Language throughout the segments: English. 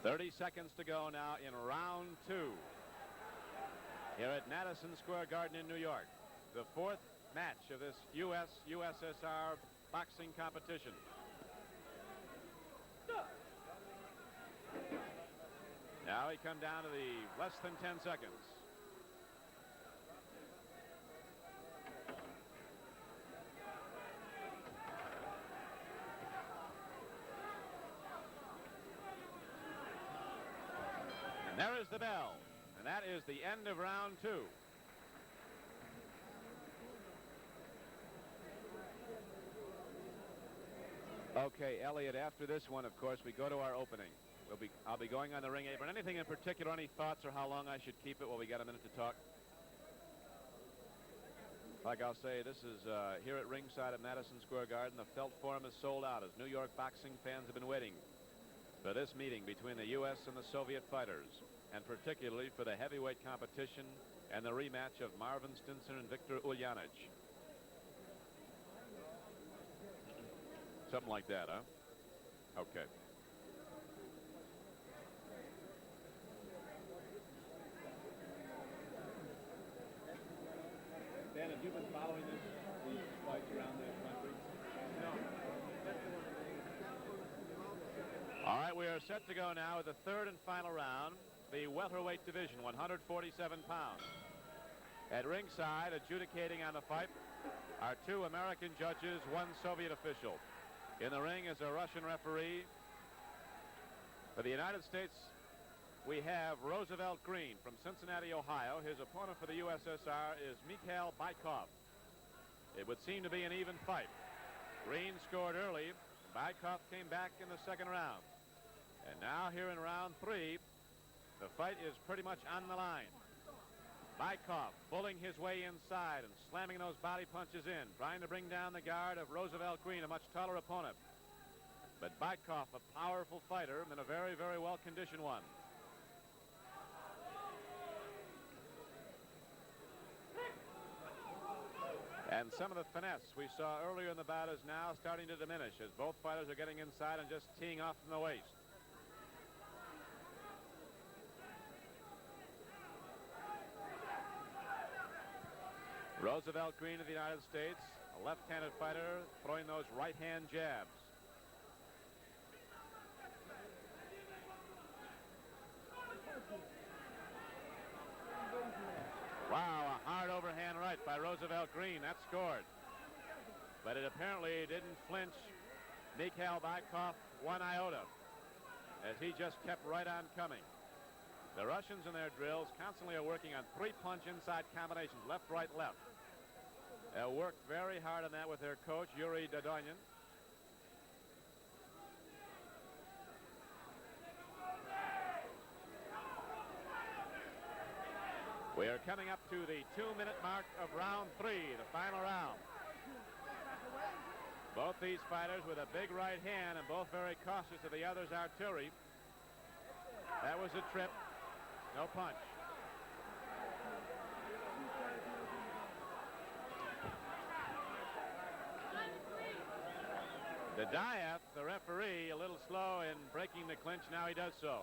30 seconds to go now in round 2 here at Madison Square Garden in New York. The 4th match of this U.S.-USSR boxing competition. Now we come down to the less than 10 seconds. And there is the bell. And that is the end of round 2. Okay, Elliot, after this one, of course, we go to our opening. I'll be going on the ring apron. Anything in particular, any thoughts or how long I should keep it? Well, we got a minute to talk. Like I'll say, this is here at ringside at Madison Square Garden. The Felt Forum is sold out as New York boxing fans have been waiting for this meeting between the U.S. and the Soviet fighters, and particularly for the heavyweight competition and the rematch of Marvin Stinson and Viktor Ulyanich. Something like that, huh? Okay. Dan, have you been following these fights around the country? No. All right, we are set to go now with the 3rd and final round, the welterweight division, 147 pounds. At ringside, adjudicating on the fight, are 2 American judges, 1 Soviet official. In the ring is a Russian referee. For the United States, we have Roosevelt Green from Cincinnati, Ohio. His opponent for the USSR is Mikhail Bykov. It would seem to be an even fight. Green scored early. Bykov came back in the 2nd round. And now here in round 3, the fight is pretty much on the line. Bykov bullying his way inside and slamming those body punches in, trying to bring down the guard of Roosevelt Green, a much taller opponent. But Bykov, a powerful fighter and a very, very well-conditioned one. And some of the finesse we saw earlier in the bout is now starting to diminish as both fighters are getting inside and just teeing off from the waist. Roosevelt Green of the United States, a left-handed fighter, throwing those right-hand jabs. Wow, a hard overhand right by Roosevelt Green. That scored. But it apparently didn't flinch Mikhail Bykov one iota, as he just kept right on coming. The Russians in their drills constantly are working on 3-punch inside combinations, left, right, left. They worked very hard on that with their coach, Yuri Dodonyan. We are coming up to the 2-minute mark of round 3, the final round. Both these fighters with a big right hand and both very cautious of the other's artillery. That was a trip. No punch. Dadaev, the referee, a little slow in breaking the clinch. Now he does so.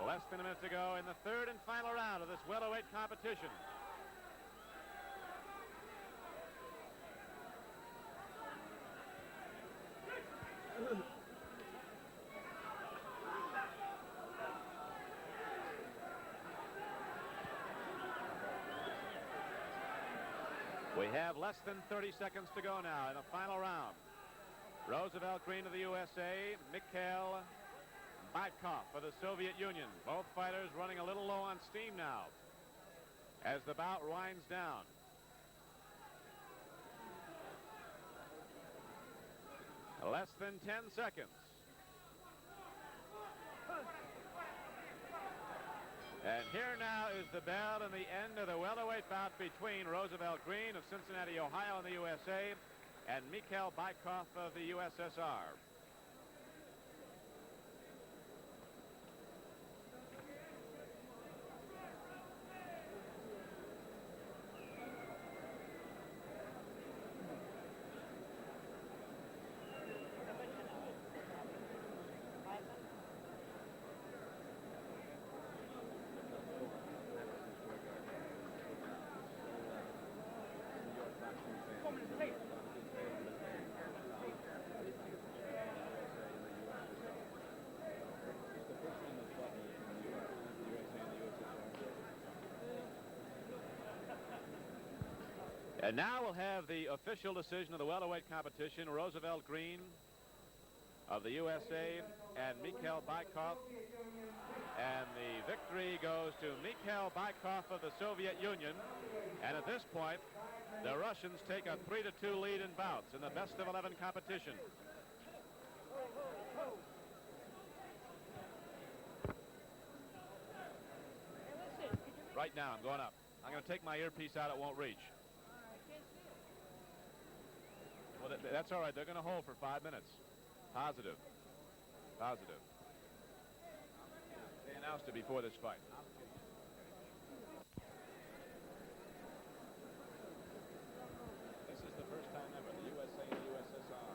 Less than a minute to go in the 3rd and final round of this welterweight competition. We have less than 30 seconds to go now in the final round. Roosevelt Green of the USA, Mikhail Bykov for the Soviet Union. Both fighters running a little low on steam now as the bout winds down. Less than 10 seconds. And here now is the bell and the end of the welterweight bout between Roosevelt Green of Cincinnati, Ohio in the USA and Mikhail Bykov of the USSR. And now we'll have the official decision of the welterweight competition. Roosevelt Green of the USA and Mikhail Bykov. And the victory goes to Mikhail Bykov of the Soviet Union. And at this point, the Russians take a 3-2 lead in bouts in the best of 11 competition. Right now, I'm going up. I'm going to take my earpiece out. It won't reach. Well, that's all right. They're going to hold for 5 minutes. Positive. Positive. They announced it before this fight. This is the first time ever the USA and the USSR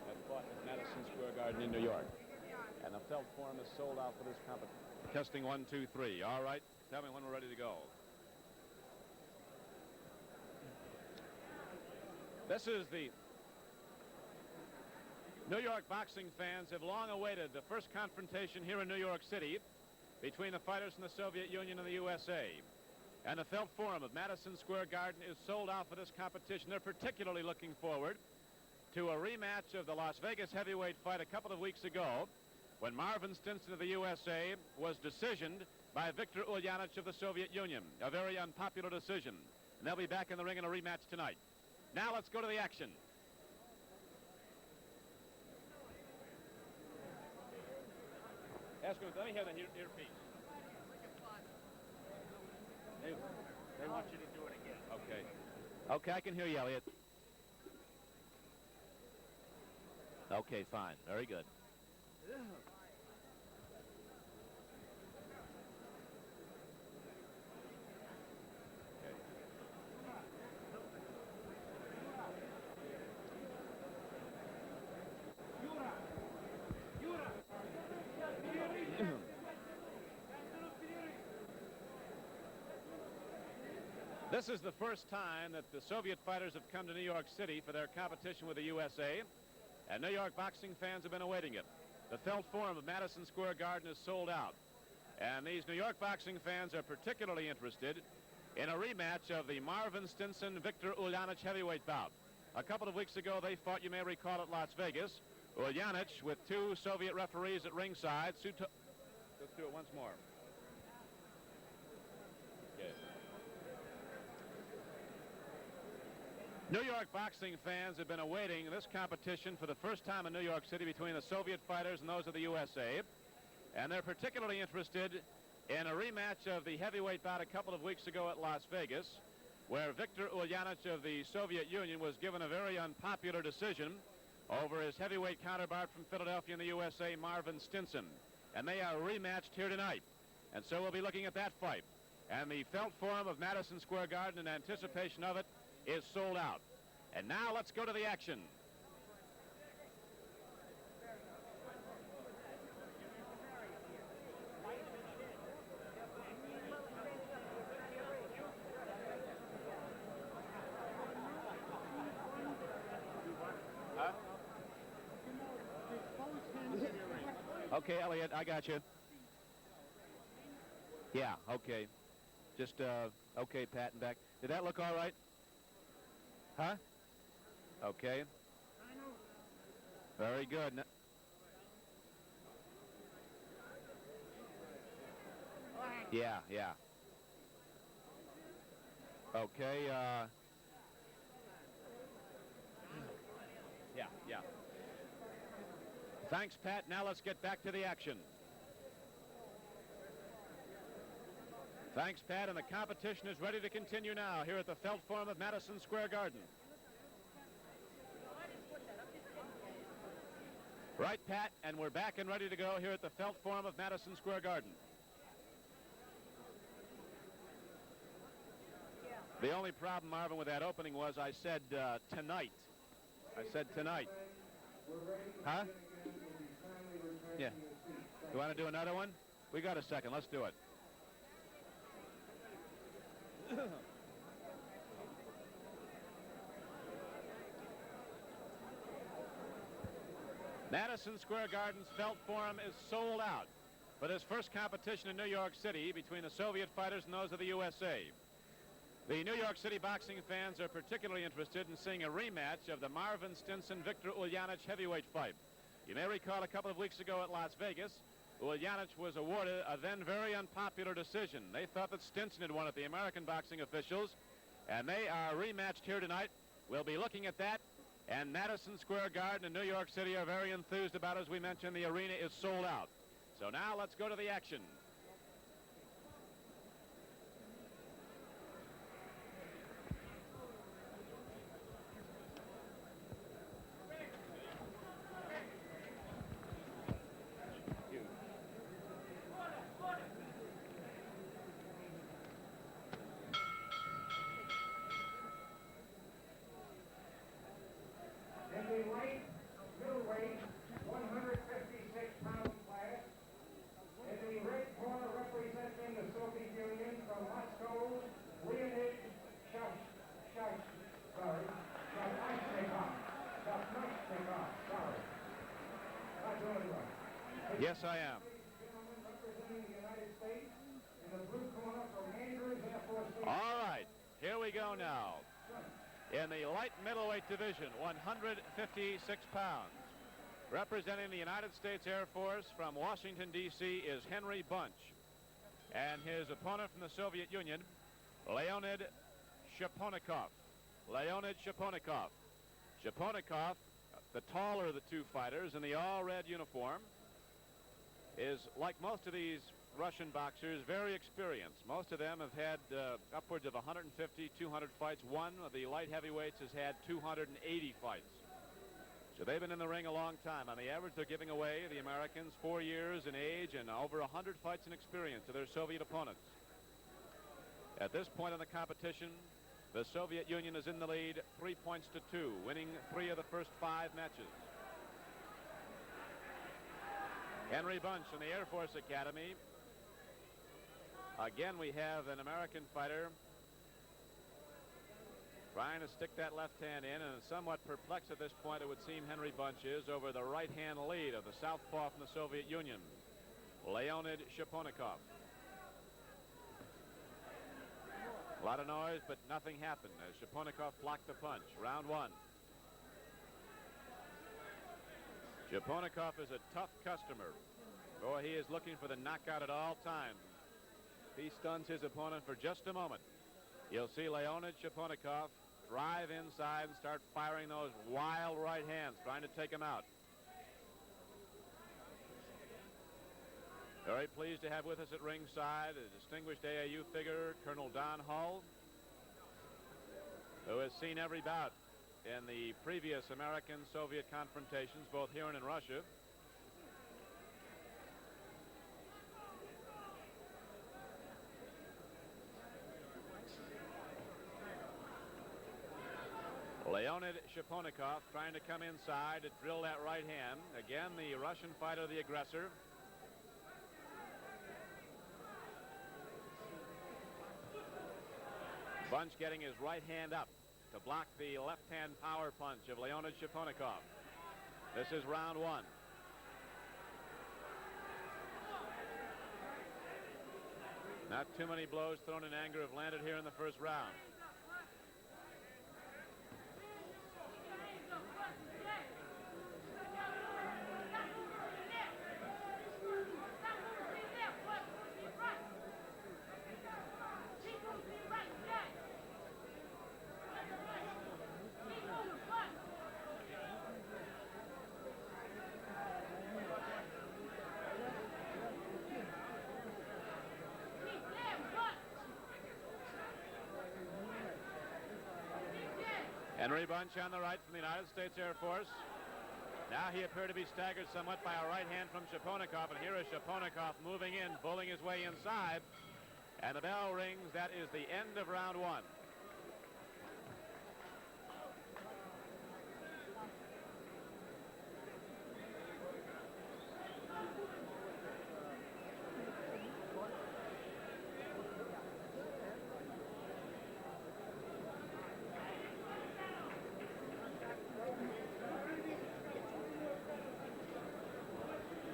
have fought at Madison Square Garden in New York. And the felt form is sold out for this competition. Testing 1, 2, 3. All right. Tell me when we're ready to go. This is the New York boxing fans have long awaited the first confrontation here in New York City between the fighters from the Soviet Union and the USA. And the Felt Forum of Madison Square Garden is sold out for this competition. They're particularly looking forward to a rematch of the Las Vegas heavyweight fight a couple of weeks ago when Marvin Stinson of the USA was decisioned by Viktor Ulyanich of the Soviet Union. A very unpopular decision. And they'll be back in the ring in a rematch tonight. Now let's go to the action. Ask him, let me hear the earpiece. They want you to do it again. Okay. Okay, I can hear you, Elliot. Okay, fine. Very good. This is the first time that the Soviet fighters have come to New York City for their competition with the USA, and New York boxing fans have been awaiting it. The Felt Forum of Madison Square Garden is sold out, and these New York boxing fans are particularly interested in a rematch of the Marvin Stinson-Viktor Ulyanich heavyweight bout. A couple of weeks ago, they fought, you may recall, at Las Vegas. Ulyanich with 2 Soviet referees at ringside. Let's do it once more. Okay. New York boxing fans have been awaiting this competition for the first time in New York City between the Soviet fighters and those of the USA. And they're particularly interested in a rematch of the heavyweight bout a couple of weeks ago at Las Vegas, where Viktor Ulyanich of the Soviet Union was given a very unpopular decision over his heavyweight counterpart from Philadelphia in the USA, Marvin Stinson. And they are rematched here tonight. And so we'll be looking at that fight. And the Felt Forum of Madison Square Garden, in anticipation of it, is sold out. And now let's go to the action. Huh? Okay, Elliot, I got you. Yeah, okay. Just, okay, Pat and back. Did that look all right? Huh? Okay. Very good. Yeah, yeah. Okay, yeah. Thanks, Pat. Now let's get back to the action. Thanks, Pat, and the competition is ready to continue now here at the Felt Forum of Madison Square Garden. Right, Pat, and we're back and ready to go here at the Felt Forum of Madison Square Garden. The only problem, Marvin, with that opening was I said tonight. I said tonight. Huh? Yeah. You want to do another one? We got a second. Let's do it. Madison Square Garden's Felt Forum is sold out for this first competition in New York City between the Soviet fighters and those of the USA. The New York City boxing fans are particularly interested in seeing a rematch of the Marvin Stinson-Victor Uljanic heavyweight fight. You may recall a couple of weeks ago at Las Vegas, Uljanic was awarded a then very unpopular decision. They thought that Stinson had won it, the American boxing officials, and they are rematched here tonight. We'll be looking at that, and Madison Square Garden in New York City are very enthused about it. As we mentioned, the arena is sold out. So now let's go to the action. Yes, I am. All right, here we go now. In the light middleweight division, 156 pounds. Representing the United States Air Force from Washington, D.C. is Henry Bunch. And his opponent from the Soviet Union, Leonid Shaponikov. Leonid Shaponikov. Shaponikov, the taller of the two fighters in the all-red uniform, is, like most of these Russian boxers, very experienced. Most of them have had upwards of 150, 200 fights. One of the light heavyweights has had 280 fights. So they've been in the ring a long time. On the average, they're giving away, the Americans, 4 years in age and over 100 fights in experience to their Soviet opponents. At this point in the competition, the Soviet Union is in the lead 3 points to 2, winning 3 of the first 5 matches. Henry Bunch from the Air Force Academy. Again, we have an American fighter trying to stick that left hand in, and somewhat perplexed at this point, it would seem Henry Bunch is, over the right hand lead of the southpaw from the Soviet Union, Leonid Shaponikov. A lot of noise, but nothing happened as Shaponikov blocked the punch. Round 1. Shaponikov is a tough customer. Boy, he is looking for the knockout at all times. He stuns his opponent for just a moment. You'll see Leonid Shaponikov drive inside and start firing those wild right hands, trying to take him out. Very pleased to have with us at ringside a distinguished AAU figure, Colonel Don Hull, who has seen every bout in the previous American-Soviet confrontations, both here and in Russia. Leonid Shaponikov trying to come inside to drill that right hand. Again, the Russian fighter, the aggressor. Bunch getting his right hand up to block the left-hand power punch of Leonid Shaponikov. This is round 1. Not too many blows thrown in anger have landed here in the first round. Henry Bunch on the right from the United States Air Force. Now he appeared to be staggered somewhat by a right hand from Shaponikov, and here is Shaponikov moving in, bulling his way inside, and the bell rings. That is the end of round 1.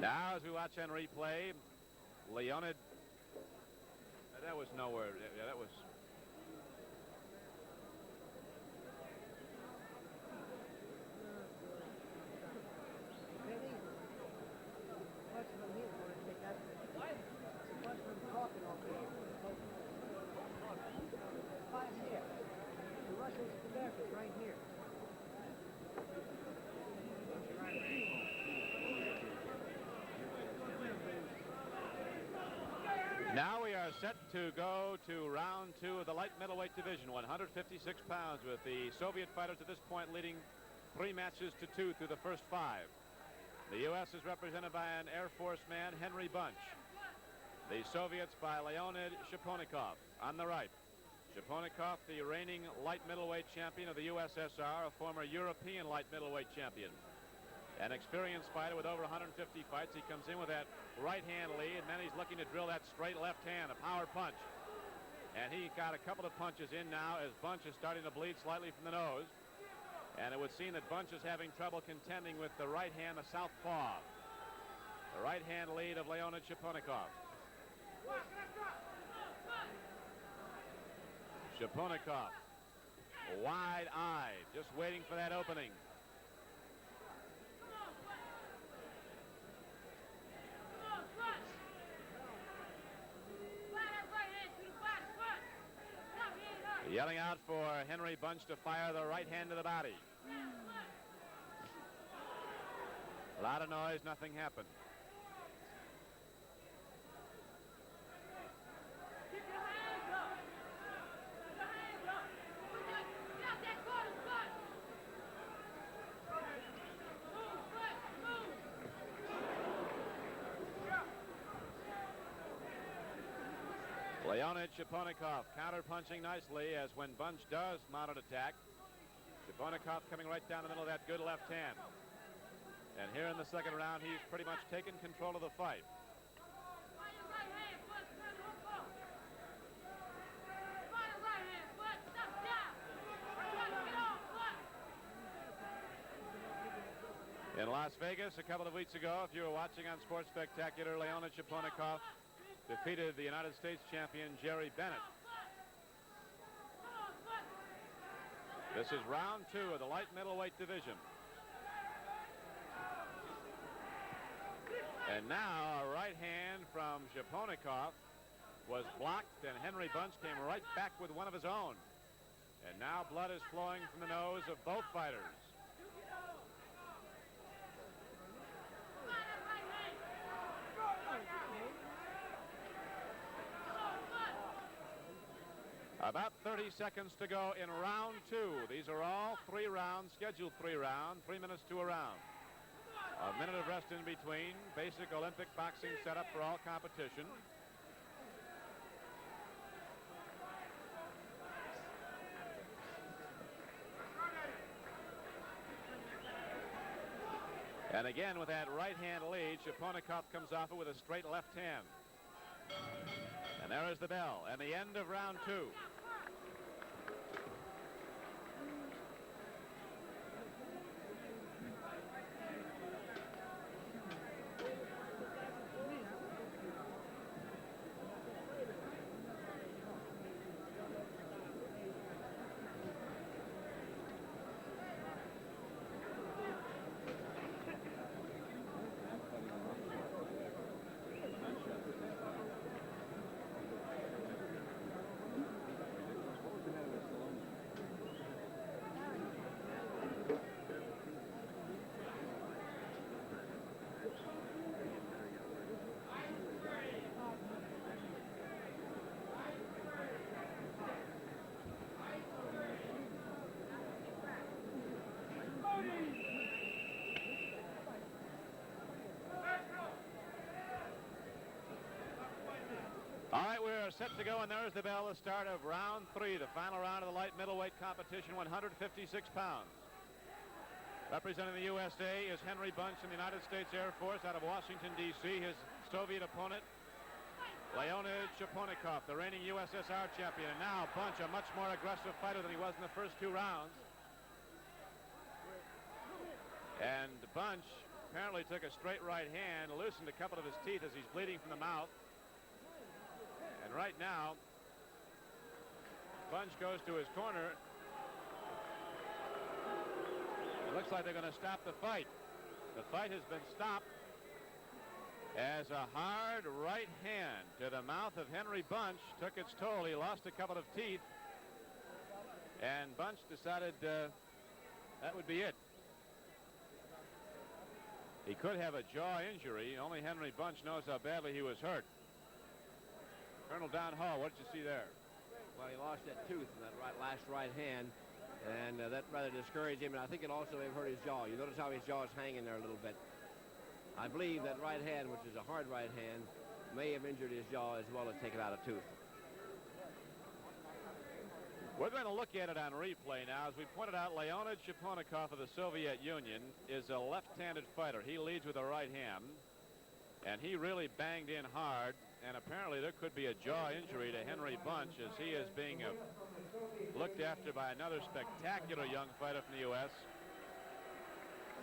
Now, as we watch on replay, Leonid, that was nowhere. Yeah, that was Now we are set to go to round 2 of the light middleweight division, 156 pounds, with the Soviet fighters at this point leading 3 matches to 2 through the first 5. The U.S. is represented by an Air Force man, Henry Bunch. The Soviets by Leonid Shaponikov on the right. Shaponikov, the reigning light middleweight champion of the USSR, a former European light middleweight champion. An experienced fighter with over 150 fights. He comes in with that right hand lead, and then he's looking to drill that straight left hand, a power punch. And he got a couple of punches in now as Bunch is starting to bleed slightly from the nose. And it would seem that Bunch is having trouble contending with the right hand, the southpaw. The right hand lead of Leonid Shaponikov. Shaponikov, wide-eyed, just waiting for that opening. Yelling out for Henry Bunch to fire the right hand to the body. A lot of noise, nothing happened. Leonid Shaponikov counter-punching nicely as when Bunch does mount an attack. Shaponikov coming right down the middle of that good left hand. And here in the second round, he's pretty much taken control of the fight. In Las Vegas a couple of weeks ago, if you were watching on Sports Spectacular, Leonid Shaponikov defeated the United States champion Jerry Bennett. This is round 2 of the light middleweight division. And now a right hand from Shaponikov was blocked, and Henry Bunch came right back with one of his own. And now blood is flowing from the nose of both fighters. About 30 seconds to go in round 2. These are all 3 rounds, scheduled 3 rounds, 3 minutes to a round. A minute of rest in between. Basic Olympic boxing setup for all competition. And again, with that right hand lead, Shaponikov comes off it with a straight left hand. And there is the bell, and the end of round 2. All right, we're set to go, and there's the bell, the start of round 3, the final round of the light middleweight competition, 156 pounds. Representing the USA is Henry Bunch in the United States Air Force out of Washington, D.C. His Soviet opponent, Leonid Shaponikov, the reigning USSR champion. And now Bunch, a much more aggressive fighter than he was in the first 2 rounds. And Bunch apparently took a straight right hand, loosened a couple of his teeth as he's bleeding from the mouth. And right now, Bunch goes to his corner. It looks like they're going to stop the fight. The fight has been stopped as a hard right hand to the mouth of Henry Bunch took its toll. He lost a couple of teeth, and Bunch decided that would be it. He could have a jaw injury. Only Henry Bunch knows how badly he was hurt. Colonel Don Hall, what did you see there? Well, he lost that tooth in that last right hand, and that rather discouraged him, and I think it also may have hurt his jaw. You notice how his jaw is hanging there a little bit. I believe that right hand, which is a hard right hand, may have injured his jaw as well as taken out a tooth. We're going to look at it on replay now. As we pointed out, Leonid Shaponikov of the Soviet Union is a left-handed fighter. He leads with a right hand, and he really banged in hard, and apparently there could be a jaw injury to Henry Bunch as he is being looked after by another spectacular young fighter from the U.S.,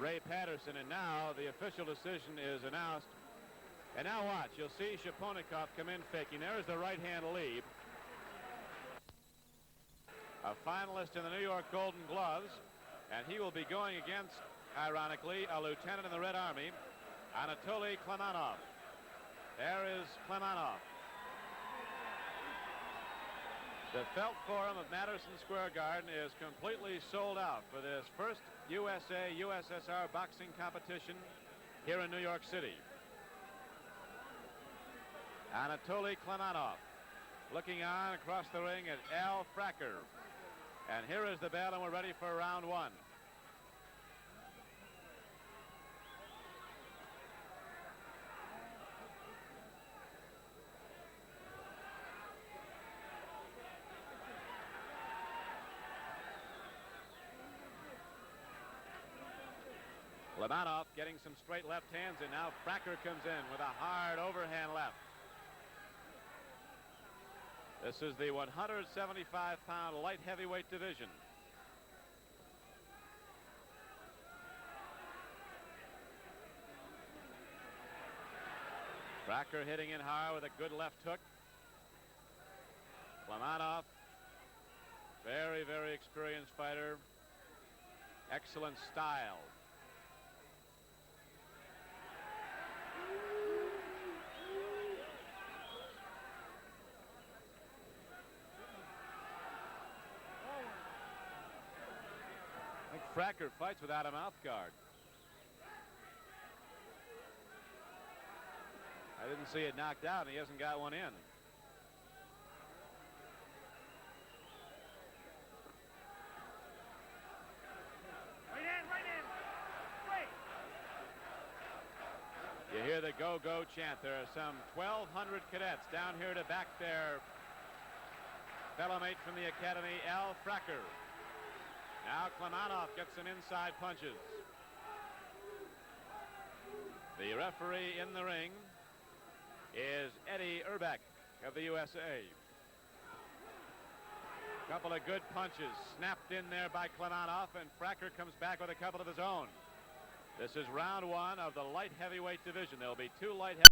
Ray Patterson. And now the official decision is announced. And now watch. You'll see Shaponikov come in faking. There's the right-hand lead. A finalist in the New York Golden Gloves, and he will be going against, ironically, a lieutenant in the Red Army, Anatoly Klemanov. There is Klemanov. The Felt Forum of Madison Square Garden is completely sold out for this first USA-USSR boxing competition here in New York City. Anatoly Klemanov looking on across the ring at Al Fracker. And here is the bell, and we're ready for round one. Klemanov getting some straight left hands, and now Fracker comes in with a hard overhand left. This is the 175-pound light heavyweight division. Fracker hitting in hard with a good left hook. Klemanov, very, very experienced fighter. Excellent style. Fracker fights without a mouth guard. I didn't see it knocked out, and he hasn't got one in. Right in. Wait. You hear the go-go chant. There are some 1,200 cadets down here to back their fellow mate from the academy, Al Fracker. Now Klemanov gets some inside punches. The referee in the ring is Eddie Urbeck of the USA. Couple of good punches snapped in there by Klemanov, and Fracker comes back with a couple of his own. This is round one of the light heavyweight division. There'll be two light heavyweight